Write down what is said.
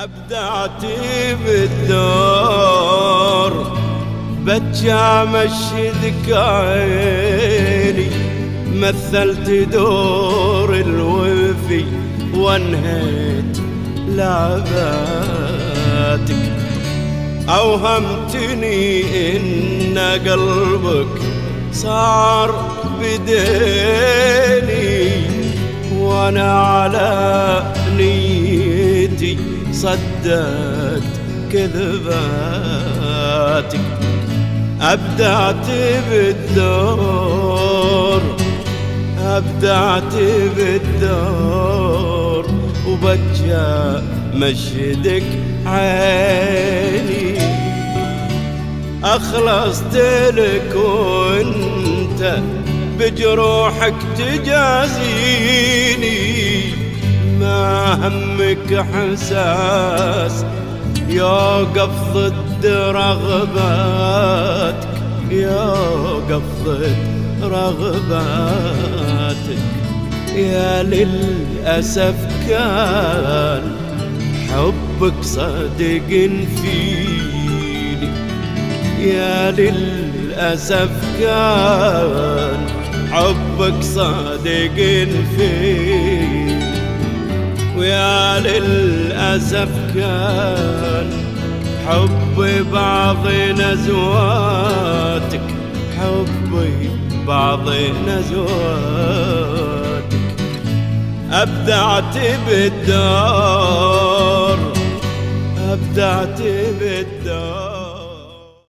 أبدعت بالدور بتجامش ذكايني، مثلت دور الوفي وانهيت لعباتك. أوهمتني إن قلبك صار بديني، وأنا على نيتي صدقت كذباتك. أبدعت بالدور أبدعت بالدور وبجا مشدك عيني. أخلصت لك وانت بجروحك تجازيني، ما همك احساس يوقف ضد رغباتك، يوقف ضد رغباتك. يا للأسف كان حبك صادق فيني، يا للأسف كان حبك صادق فيني، ويا للأسف كان حبي بعض نزواتك، حبي بعض نزواتك. أبدعت بالدار أبدعت بالدار